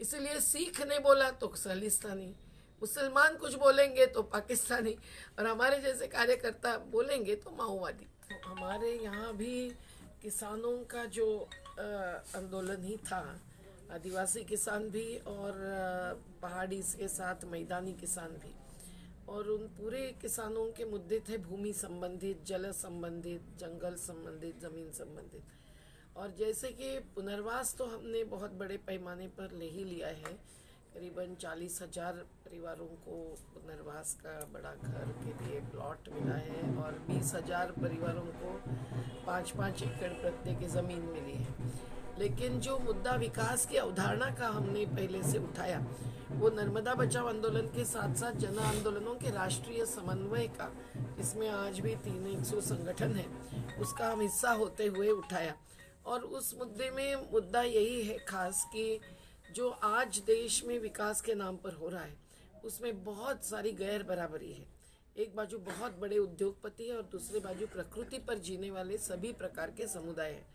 इसलिए सिख ने बोला तो खालिस्तानी, मुसलमान कुछ बोलेंगे तो पाकिस्तानी, और हमारे जैसे कार्यकर्ता बोलेंगे तो माओवादी। तो हमारे यहाँ भी किसानों का जो आंदोलन ही था, आदिवासी किसान भी और पहाड़ी के साथ मैदानी किसान भी, और उन पूरे किसानों के मुद्दे थे भूमि संबंधित, जल संबंधित, जंगल संबंधित, ज़मीन संबंधित। और जैसे कि पुनर्वास तो हमने बहुत बड़े पैमाने पर ले ही लिया है, करीबन 40,000 परिवारों को पुनर्वास का बड़ा घर के लिए प्लॉट मिला है, और 20,000 परिवारों को 5-5 एकड़ प्रत्येक की ज़मीन मिली है। लेकिन जो मुद्दा विकास की अवधारणा का हमने पहले से उठाया, वो नर्मदा बचाओ आंदोलन के साथ साथ जन आंदोलनों के राष्ट्रीय समन्वय का, इसमें आज भी 300 संगठन है, उसका हम हिस्सा होते हुए उठाया। और उस मुद्दे में मुद्दा यही है खास कि जो आज देश में विकास के नाम पर हो रहा है, उसमें बहुत सारी गैर बराबरी है। एक बाजू बहुत बड़े उद्योगपति है और दूसरे बाजू प्रकृति पर जीने वाले सभी प्रकार के समुदाय हैं।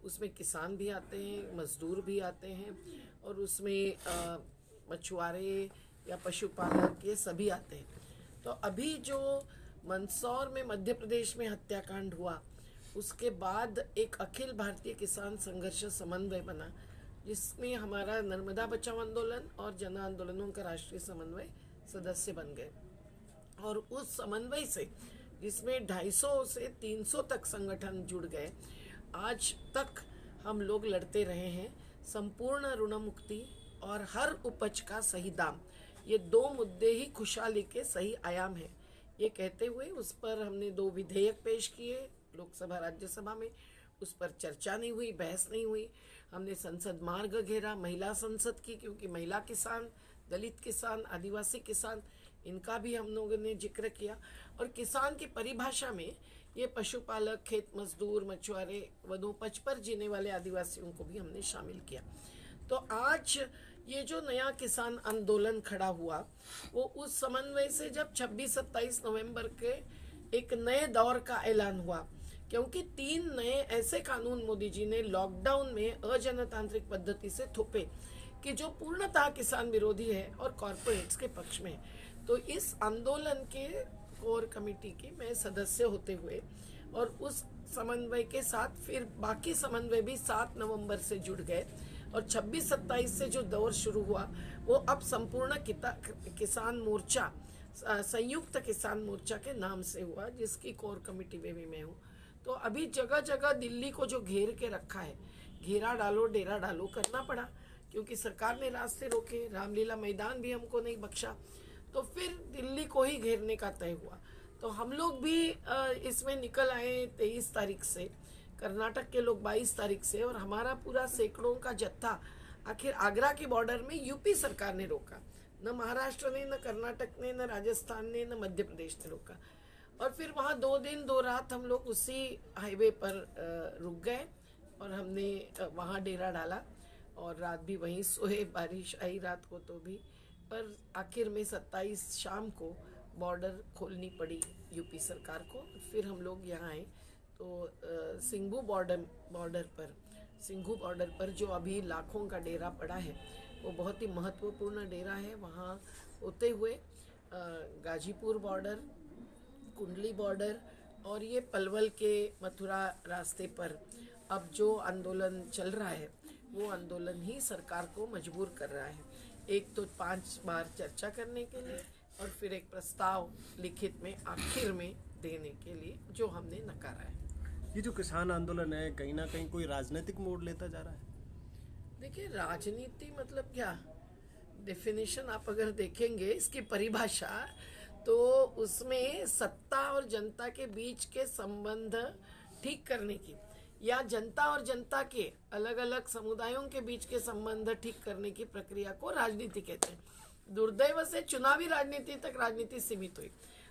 उसमें किसान भी आते हैं, मजदूर भी आते हैं, और उसमें मछुआरे या पशुपालक, ये सभी आते हैं। तो अभी जो मंदसौर में मध्य प्रदेश में हत्याकांड हुआ, उसके बाद एक अखिल भारतीय किसान संघर्ष समन्वय बना, जिसमें हमारा नर्मदा बचाओ आंदोलन और जन आंदोलनों का राष्ट्रीय समन्वय सदस्य बन गए। और उस समन्वय से, जिसमें 250 से 300 तक संगठन जुड़ गए, आज तक हम लोग लड़ते रहे हैं संपूर्ण ऋण मुक्ति और हर उपज का सही दाम। ये दो मुद्दे ही खुशहाली के सही आयाम हैं। ये कहते हुए उस पर हमने 2 विधेयक पेश किए लोकसभा राज्यसभा में। उस पर चर्चा नहीं हुई, बहस नहीं हुई। हमने संसद मार्ग घेरा, महिला संसद की, क्योंकि महिला किसान, दलित किसान, आदिवासी किसान, इनका भी हम लोगों ने जिक्र किया। और किसान की परिभाषा में ये पशुपालक, खेत मजदूर, मछुआरे, वनोपज पर जीने वाले आदिवासियों को भी हमने शामिल किया। तो आज ये जो नया किसान आंदोलन खड़ा हुआ, वो उस समन्वय से जब 26-27 नवंबर के एक नए दौर का ऐलान हुआ, क्योंकि 3 नए ऐसे कानून मोदी जी ने लॉकडाउन में अजनतांत्रिक पद्धति से थोपे कि जो पूर्णतः किसान विरोधी है और कॉरपोरेट्स के पक्ष में। तो इस आंदोलन के कोर कमेटी के मैं सदस्य होते हुए और उस समन्वय के साथ फिर बाकी समन्वय भी 7 नवंबर से जुड़ गए, और 26-27 से जो दौर शुरू हुआ वो अब संपूर्ण किसान मोर्चा, संयुक्त किसान मोर्चा के नाम से हुआ, जिसकी कोर कमेटी में भी मैं हूँ। तो अभी जगह जगह दिल्ली को जो घेर के रखा है, घेरा डालो डेरा डालो करना पड़ा, क्योंकि सरकार ने रास्ते रोके, रामलीला मैदान भी हमको नहीं बख्शा, तो फिर दिल्ली को ही घेरने का तय हुआ। तो हम लोग भी इसमें निकल आए 23 तारीख से, कर्नाटक के लोग 22 तारीख से, और हमारा पूरा सैकड़ों का जत्था आखिर आगरा के बॉर्डर में यूपी सरकार ने रोका। न महाराष्ट्र ने, न कर्नाटक ने, न राजस्थान ने, न मध्य प्रदेश ने रोका। और फिर वहाँ 2 दिन 2 रात हम लोग उसी हाईवे पर रुक गए, और हमने वहाँ डेरा डाला, और रात भी वहीं सोए। बारिश आई रात को तो भी, पर आखिर में 27 शाम को बॉर्डर खोलनी पड़ी यूपी सरकार को। फिर हम लोग यहाँ आए। तो सिंघू बॉर्डर पर जो अभी लाखों का डेरा पड़ा है, वो बहुत ही महत्वपूर्ण डेरा है। वहाँ होते हुए गाजीपुर बॉर्डर, कुंडली बॉर्डर, और ये पलवल के मथुरा रास्ते पर अब जो आंदोलन चल रहा है, वो आंदोलन ही सरकार को मजबूर कर रहा है। एक तो 5 बार चर्चा करने के लिए, और फिर एक प्रस्ताव लिखित में आखिर में देने के लिए, जो हमने नकारा है। ये जो किसान आंदोलन है, कहीं ना कहीं कोई राजनीतिक मोड़ लेता जा रहा है? देखिए, राजनीति मतलब क्या, डेफिनेशन आप अगर देखेंगे इसकी परिभाषा, तो उसमें सत्ता और जनता के बीच के संबंध ठीक करने की, या जनता और जनता के अलग अलग समुदायों के बीच के संबंध ठीक करने की प्रक्रिया को राजनीति कहते हैं। दुर्दैव से चुनावी राजनीति तक राजनीति सीमित हुई।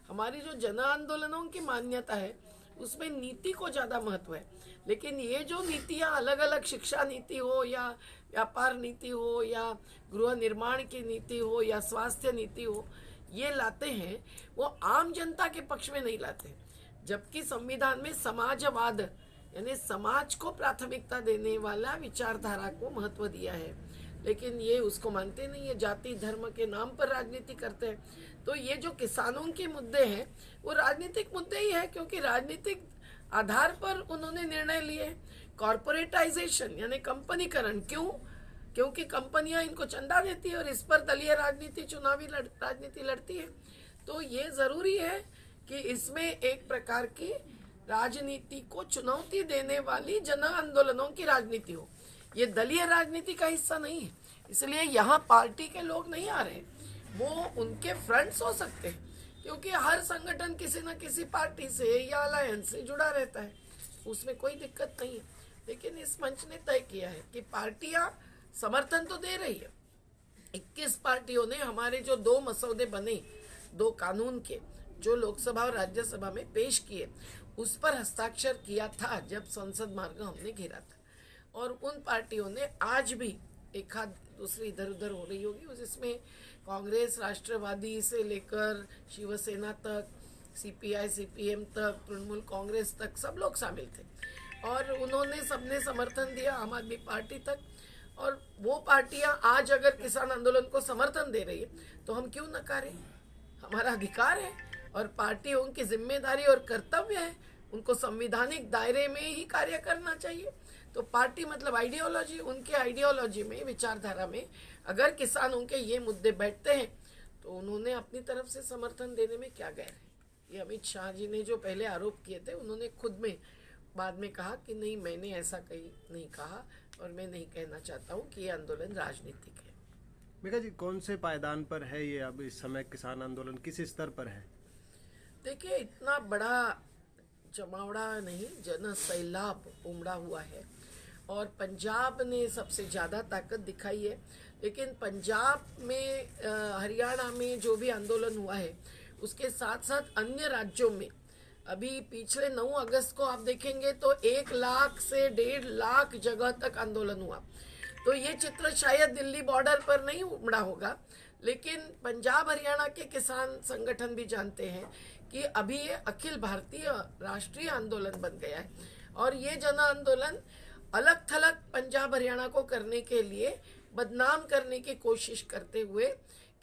हमारी जो जन आंदोलनों की मान्यता है, उसमें नीति को ज़्यादा महत्व है। लेकिन ये जो नीतियाँ अलग अलग, शिक्षा नीति हो या व्यापार नीति हो या गृह निर्माण की नीति हो या स्वास्थ्य नीति हो, ये लाते हैं, वो आम जनता के पक्ष में नहीं लाते। जबकि संविधान में समाजवाद, यानी समाज को प्राथमिकता देने वाला विचारधारा को महत्व दिया है। लेकिन ये उसको मानते नहीं है, जाति धर्म के नाम पर राजनीति करते हैं। तो ये जो किसानों के मुद्दे हैं वो राजनीतिक मुद्दे ही है, क्योंकि राजनीतिक आधार पर उन्होंने निर्णय लिए। कॉर्पोरेटाइजेशन यानी कंपनीकरण, क्यों? क्योंकि कंपनियां इनको चंदा देती है और इस पर दलीय राजनीति, चुनावी राजनीति लड़ती है। तो ये जरूरी है कि इसमें एक प्रकार की राजनीति को चुनौती देने वाली जन आंदोलनों की राजनीति हो, ये दलीय राजनीति का हिस्सा नहीं है। इसलिए यहाँ पार्टी के लोग नहीं आ रहे, वो उनके फ्रंट्स हो सकते हैं, क्योंकि हर संगठन किसी न किसी पार्टी से या अलायंस से जुड़ा रहता है, उसमें कोई दिक्कत नहीं है। लेकिन इस मंच ने तय किया है कि पार्टियां समर्थन तो दे रही है। 21 पार्टियों ने हमारे जो 2 मसौदे बने, 2 कानून के, जो लोकसभा और राज्यसभा में पेश किए, उस पर हस्ताक्षर किया था जब संसद मार्ग हमने घेरा था। और उन पार्टियों ने आज भी, एक हाथ दूसरी इधर उधर हो रही होगी, जिसमें कांग्रेस, राष्ट्रवादी से लेकर शिवसेना तक, सीपीआई सीपीएम तक, तृणमूल कांग्रेस तक, सब लोग शामिल थे और उन्होंने सबने समर्थन दिया, आम आदमी पार्टी तक। और वो पार्टियां आज अगर किसान आंदोलन को समर्थन दे रही है तो हम क्यों नकारें? हमारा अधिकार है और पार्टियों की जिम्मेदारी और कर्तव्य है, उनको संवैधानिक दायरे में ही कार्य करना चाहिए। तो पार्टी मतलब आइडियोलॉजी, उनके आइडियोलॉजी में, विचारधारा में अगर किसानों के ये मुद्दे बैठते हैं तो उन्होंने अपनी तरफ से समर्थन देने में क्या गैर है। ये अमित शाह जी ने जो पहले आरोप किए थे, उन्होंने खुद में बाद में कहा कि नहीं, मैंने ऐसा कहीं नहीं कहा और मैं नहीं कहना चाहता हूँ कि ये आंदोलन राजनीतिक है। मेघा जी, कौन से पायदान पर है ये अब इस समय किसान आंदोलन, किस स्तर पर है? देखिए, इतना बड़ा जमावड़ा नहीं, जन सैलाब उमड़ा हुआ है और पंजाब ने सबसे ज़्यादा ताकत दिखाई है। लेकिन पंजाब में, हरियाणा में जो भी आंदोलन हुआ है, उसके साथ साथ अन्य राज्यों में अभी पिछले 9 अगस्त को आप देखेंगे तो 1 लाख से 1.5 लाख जगह तक आंदोलन हुआ। तो ये चित्र शायद दिल्ली बॉर्डर पर नहीं उमड़ा होगा, लेकिन पंजाब हरियाणा के किसान संगठन भी जानते हैं कि अभी ये अखिल भारतीय राष्ट्रीय आंदोलन बन गया है। और ये जन आंदोलन अलग थलग पंजाब हरियाणा को करने के लिए, बदनाम करने की कोशिश करते हुए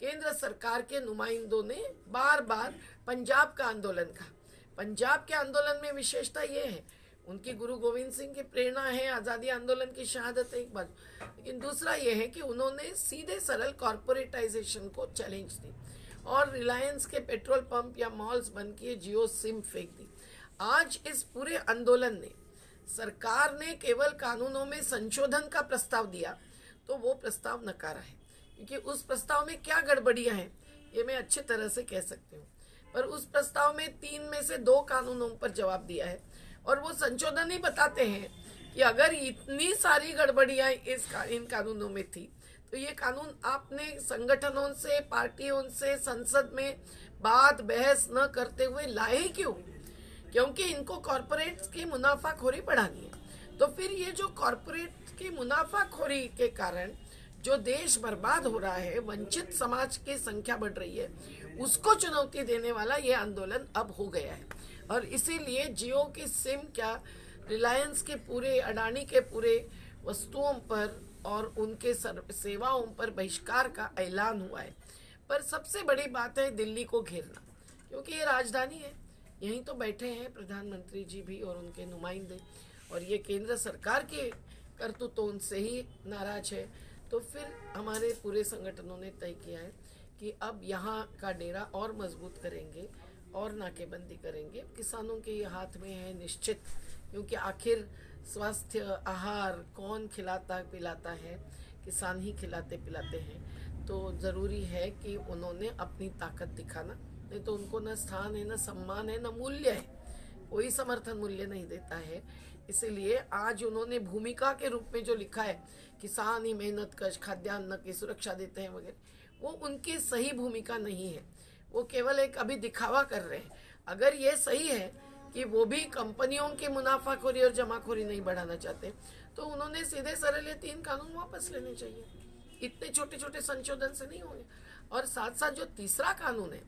केंद्र सरकार के नुमाइंदों ने बार बार पंजाब का आंदोलन कहा। पंजाब के आंदोलन में विशेषता ये है, उनकी गुरु गोविंद सिंह की प्रेरणा है, आज़ादी आंदोलन की शहादत है एक बात, लेकिन दूसरा ये है कि उन्होंने सीधे सरल कॉर्पोरेटाइजेशन को चैलेंज दी और रिलायंस के पेट्रोल पंप या मॉल्स बंद किए, जियो सिम फेंक दी। आज इस पूरे आंदोलन ने, सरकार ने केवल कानूनों में संशोधन का प्रस्ताव दिया तो वो प्रस्ताव नकारा है, क्योंकि उस प्रस्ताव में क्या गड़बड़ियां हैं ये मैं अच्छी तरह से कह सकती हूँ। पर उस प्रस्ताव में 3 में से 2 कानूनों पर जवाब दिया है और वो संशोधन ही बताते हैं कि अगर इतनी सारी गड़बड़ियां इन कानूनों में थी तो ये कानून आपने संगठनों से, पार्टियों से संसद में बात बहस न करते हुए लाए ही क्यों? क्योंकि इनको कॉर्पोरेट की मुनाफाखोरी बढ़ानी है। तो फिर ये जो कॉर्पोरेट की मुनाफाखोरी के कारण जो देश बर्बाद हो रहा है, वंचित समाज की संख्या बढ़ रही है, उसको चुनौती देने वाला ये आंदोलन अब हो गया है। और इसीलिए जियो की सिम क्या, रिलायंस के पूरे, अडानी के पूरे वस्तुओं पर और उनके सेवाओं पर बहिष्कार का ऐलान हुआ है। पर सबसे बड़ी बात है दिल्ली को घेरना, क्योंकि ये राजधानी है, यहीं तो बैठे हैं प्रधानमंत्री जी भी और उनके नुमाइंदे, और ये केंद्र सरकार के करतूतों से ही नाराज है। तो फिर हमारे पूरे संगठनों ने तय किया है कि अब यहाँ का डेरा और मजबूत करेंगे और नाकेबंदी करेंगे। किसानों के ये हाथ में है निश्चित, क्योंकि आखिर स्वास्थ्य आहार कौन खिलाता पिलाता है? किसान ही खिलाते पिलाते हैं। तो ज़रूरी है कि उन्होंने अपनी ताकत दिखाना, नहीं तो उनको न स्थान है, न सम्मान है, न मूल्य है, कोई समर्थन मूल्य नहीं देता है। इसीलिए आज उन्होंने भूमिका के रूप में जो लिखा है, किसान ही मेहनत कश, खाद्यान्न की सुरक्षा देते हैं वगैरह, वो उनकी सही भूमिका नहीं है। वो केवल एक अभी दिखावा कर रहे हैं। अगर ये सही है कि वो भी कंपनियों की मुनाफाखोरी और जमाखोरी नहीं बढ़ाना चाहते, तो उन्होंने सीधे सरल ये 3 कानून वापस लेने चाहिए। इतने छोटे छोटे संशोधन से नहीं होंगे। और साथ साथ जो तीसरा कानून है,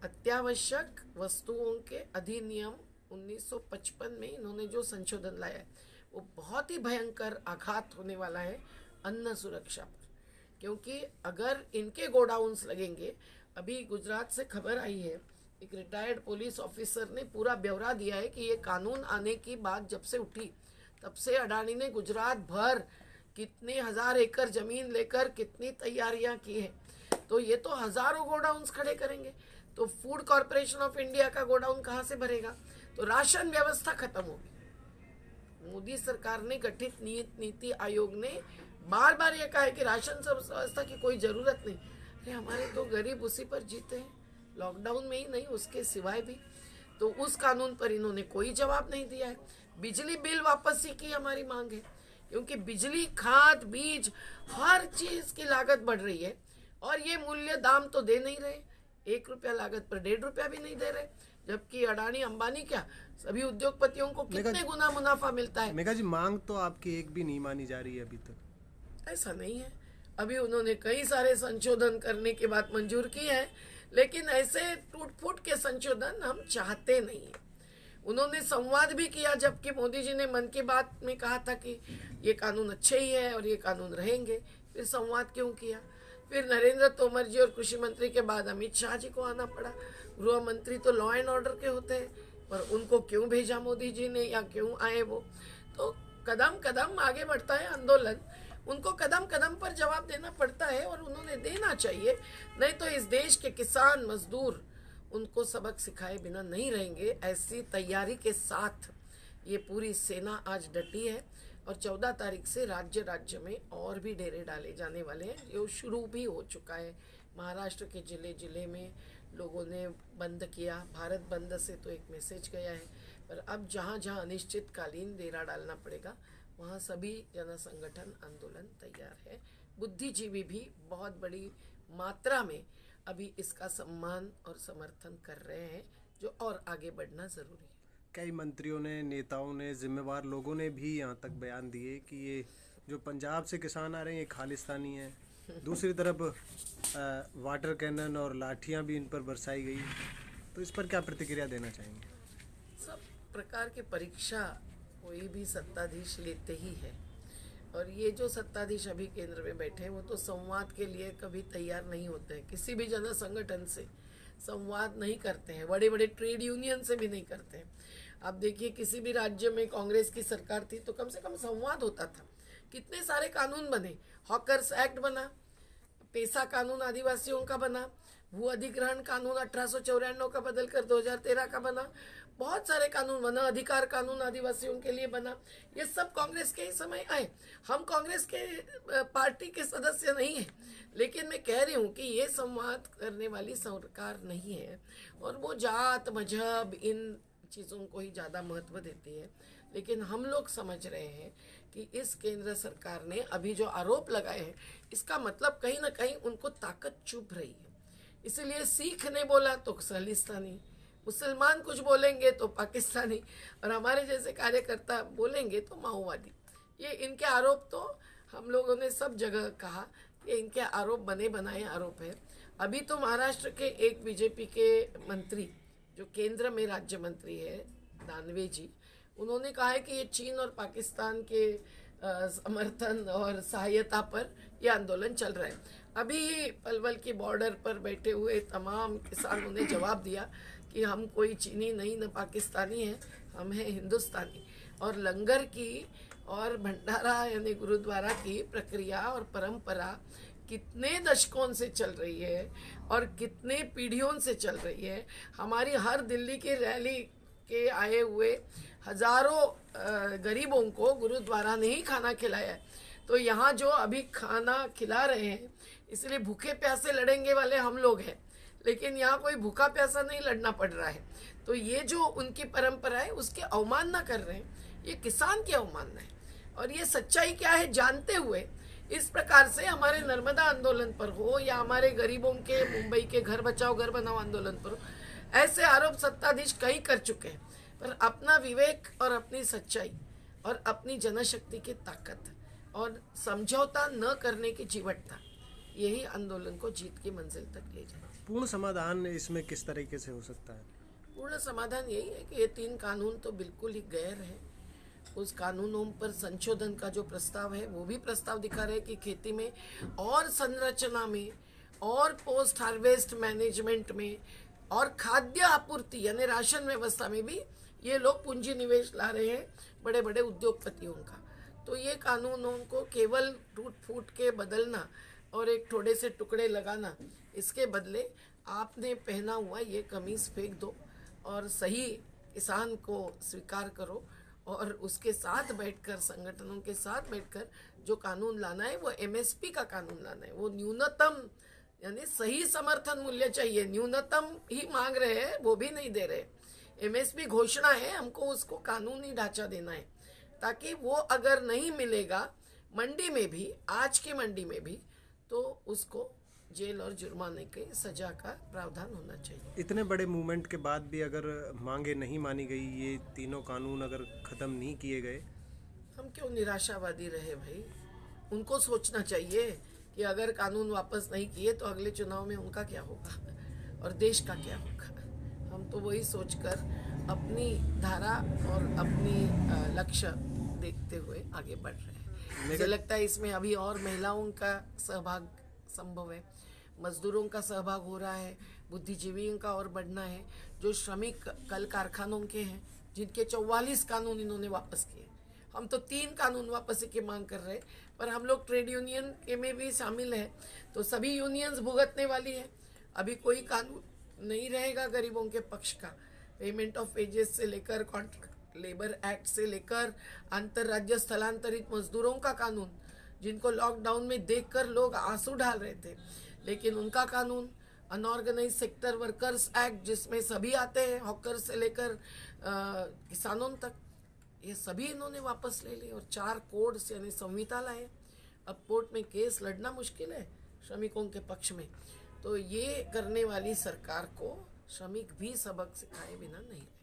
अत्यावश्यक वस्तुओं के अधिनियम 1955 में इन्होंने जो संशोधन लाया है, वो बहुत ही भयंकर आघात होने वाला है अन्न सुरक्षा पर। क्योंकि अगर इनके गोडाउन्स लगेंगे, अभी गुजरात से खबर आई है, एक रिटायर्ड पुलिस ऑफिसर ने पूरा ब्यौरा दिया है कि ये कानून आने की बात जब से उठी तब से अडानी ने गुजरात भर कितने हजार एकड़ जमीन लेकर कितनी तैयारियां की है। तो ये तो हजारों गोडाउन्स खड़े करेंगे, तो फूड कॉरपोरेशन ऑफ इंडिया का गोडाउन कहाँ से भरेगा? तो राशन व्यवस्था खत्म होगी। मोदी सरकार ने गठित नीति आयोग ने बार बार ये कहा है कि राशन व्यवस्था की कोई जरूरत नहीं। अरे हमारे तो गरीब उसी पर जीते हैं, लॉकडाउन में ही नहीं, उसके सिवाय भी। तो उस कानून पर इन्होंने कोई जवाब नहीं दिया है। बिजली बिल वापसी की हमारी मांग है, क्योंकि बिजली, खाद, बीज, हर चीज की लागत बढ़ रही है और ये मूल्य दाम तो दे नहीं रहे। 1 रुपया लागत पर 1.5 रुपया भी नहीं दे रहे, जबकि अडानी अंबानी क्या सभी उद्योगपतियों को कितने गुना मुनाफा मिलता है। मेघा जी, मांग तो आपकी एक भी नहीं मानी जा रही है अभी तक। ऐसा नहीं है, अभी उन्होंने कई सारे संशोधन करने की बात मंजूर की है, लेकिन ऐसे टूट फूट के संशोधन हम चाहते नहीं है। उन्होंने संवाद भी किया, जबकि मोदी जी ने मन की बात में कहा था कि ये कानून अच्छे ही है और ये कानून रहेंगे। फिर संवाद क्यों किया? फिर नरेंद्र तोमर जी और कृषि मंत्री के बाद अमित शाह जी को आना पड़ा। गृह मंत्री तो लॉ एंड ऑर्डर के होते हैं, पर उनको क्यों भेजा मोदी जी ने, या क्यों आए वो? तो कदम कदम आगे बढ़ता है आंदोलन, उनको कदम कदम पर जवाब देना पड़ता है और उन्होंने देना चाहिए। नहीं तो इस देश के किसान मजदूर उनको सबक सिखाए बिना नहीं रहेंगे। ऐसी तैयारी के साथ ये पूरी सेना आज डटी है और 14 तारीख से राज्य राज्य में और भी डेरे डाले जाने वाले हैं, जो शुरू भी हो चुका है। महाराष्ट्र के जिले जिले में लोगों ने बंद किया। भारत बंद से तो एक मैसेज गया है, पर अब जहाँ जहाँ अनिश्चितकालीन डेरा डालना पड़ेगा वहाँ सभी जन संगठन आंदोलन तैयार है। बुद्धिजीवी भी बहुत बड़ी मात्रा में अभी इसका सम्मान और समर्थन कर रहे हैं, जो और आगे बढ़ना जरूरी है। कई मंत्रियों ने, नेताओं ने, जिम्मेवार लोगों ने भी यहाँ तक बयान दिए कि ये जो पंजाब से किसान आ रहे हैं ये खालिस्तानी है। दूसरी तरफ वाटर कैनन और लाठियाँ भी इन पर बरसाई गई, तो इस पर क्या प्रतिक्रिया देना चाहेंगे? सब प्रकार की परीक्षा कोई भी सत्ताधीश लेते ही है, और ये जो सत्ताधीश अभी केंद्र में बैठे हैं वो तो संवाद के लिए कभी तैयार नहीं होते हैं। किसी भी जन संगठन से संवाद नहीं करते हैं, बड़े बड़े ट्रेड यूनियन से भी नहीं करते हैं। आप देखिए, किसी भी राज्य में कांग्रेस की सरकार थी तो कम से कम संवाद होता था। कितने सारे कानून बने, हॉकर्स एक्ट बना, पेशा कानून आदिवासियों का बना, भू अधिग्रहण कानून 1894 का बदलकर 2013 का बना, बहुत सारे कानून बना, अधिकार कानून आदिवासियों के लिए बना। ये सब कांग्रेस के ही समय आए। हम कांग्रेस के पार्टी के सदस्य नहीं हैं, लेकिन मैं कह रही हूँ कि ये संवाद करने वाली सरकार नहीं है और वो जात मजहब इन चीज़ों को ही ज़्यादा महत्व देती है। लेकिन हम लोग समझ रहे हैं कि इस केंद्र सरकार ने अभी जो आरोप लगाए हैं, इसका मतलब कहीं ना कहीं उनको ताकत चुभ रही है। इसलिए सिख ने बोला तो खालिस्तानी, मुसलमान कुछ बोलेंगे तो पाकिस्तानी, और हमारे जैसे कार्यकर्ता बोलेंगे तो माओवादी। ये इनके आरोप तो हम लोगों ने सब जगह कहा, ये इनके आरोप बने बनाए आरोप है। अभी तो महाराष्ट्र के एक बीजेपी के मंत्री जो केंद्र में राज्य मंत्री है, दानवे जी, उन्होंने कहा है कि ये चीन और पाकिस्तान के समर्थन और सहायता पर यह आंदोलन चल रहा है। अभी पलवल की बॉर्डर पर बैठे हुए तमाम किसानों ने जवाब दिया कि हम कोई चीनी नहीं, न पाकिस्तानी हैं, हम हैं हिंदुस्तानी। और लंगर की और भंडारा यानी गुरुद्वारा की प्रक्रिया और परंपरा कितने दशकों से चल रही है और कितने पीढ़ियों से चल रही है। हमारी हर दिल्ली की रैली के आए हुए हजारों गरीबों को गुरुद्वारा ने ही खाना खिलाया है। तो यहाँ जो अभी खाना खिला रहे हैं, इसलिए भूखे प्यासे लड़ेंगे वाले हम लोग हैं, लेकिन यहाँ कोई भूखा प्यासा नहीं लड़ना पड़ रहा है। तो ये जो उनकी परंपरा है उसकी अवमानना कर रहे हैं, ये किसान की अवमानना है। और ये सच्चाई क्या है जानते हुए इस प्रकार से हमारे नर्मदा आंदोलन पर हो या हमारे गरीबों के मुंबई के घर बचाओ घर बनाओ आंदोलन पर हो, ऐसे आरोप सत्ताधीश कई कर चुके हैं। पर अपना विवेक और अपनी सच्चाई और अपनी जनशक्ति की ताकत और समझौता न करने की जीवटता, यही आंदोलन को जीत की मंजिल तक ले जाए। पूर्ण समाधान इसमें किस तरीके से हो सकता है? पूर्ण समाधान यही है कि ये 3 कानून तो बिल्कुल ही गैर है उस कानूनों पर संशोधन का जो प्रस्ताव है वो भी प्रस्ताव दिखा रहे हैं कि खेती में और संरचना में और पोस्ट हार्वेस्ट मैनेजमेंट में और खाद्य आपूर्ति यानी राशन व्यवस्था में भी ये लोग पूंजी निवेश ला रहे हैं बड़े बड़े उद्योगपतियों का। तो ये कानूनों को केवल टूट फूट के बदलना और एक थोड़े से टुकड़े लगाना, इसके बदले आपने पहना हुआ ये कमीज फेंक दो और सही किसान को स्वीकार करो और उसके साथ बैठकर, संगठनों के साथ बैठकर जो कानून लाना है वो एमएसपी का कानून लाना है। वो न्यूनतम यानी सही समर्थन मूल्य चाहिए, न्यूनतम ही मांग रहे हैं, वो भी नहीं दे रहे। एमएसपी घोषणा है, हमको उसको कानूनी ढांचा देना है ताकि वो अगर नहीं मिलेगा मंडी में भी, आज की मंडी में भी, तो उसको जेल और जुर्माने की सजा का प्रावधान होना चाहिए। इतने बड़े मूवमेंट के बाद भी अगर मांगे नहीं मानी गई, ये तीनों कानून अगर ख़त्म नहीं किए गए, हम क्यों निराशावादी रहे भाई? उनको सोचना चाहिए कि अगर कानून वापस नहीं किए तो अगले चुनाव में उनका क्या होगा और देश का क्या होगा। हम तो वही सोचकर अपनी धारा और अपनी लक्ष्य देखते हुए आगे बढ़ रहे हैं। मुझे लगता है इसमें अभी और महिलाओं का सहभाग संभव है, मजदूरों का सहभाग हो रहा है, बुद्धिजीवियों का और बढ़ना है। जो श्रमिक कल कारखानों के हैं जिनके 44 कानून इन्होंने वापस किए, हम तो 3 कानून वापसी की मांग कर रहे हैं, पर हम लोग ट्रेड यूनियन के में भी शामिल हैं तो सभी यूनियंस भुगतने वाली है। अभी कोई कानून नहीं रहेगा गरीबों के पक्ष का। पेमेंट ऑफ वेजेस से लेकर कॉन्ट्रैक्ट लेबर एक्ट से लेकर अंतर्राज्य स्थलांतरित मजदूरों का कानून, जिनको लॉकडाउन में देखकर लोग आंसू डाल रहे थे, लेकिन उनका कानून, अनऑर्गेनाइज सेक्टर वर्कर्स एक्ट जिसमें सभी आते हैं, हॉकर से लेकर किसानों तक, ये सभी इन्होंने वापस ले लिए और 4 कोड्स यानी संहिता लाए। अब कोर्ट में केस लड़ना मुश्किल है श्रमिकों के पक्ष में। तो ये करने वाली सरकार को श्रमिक भी सबक सिखाए बिना नहीं रहे।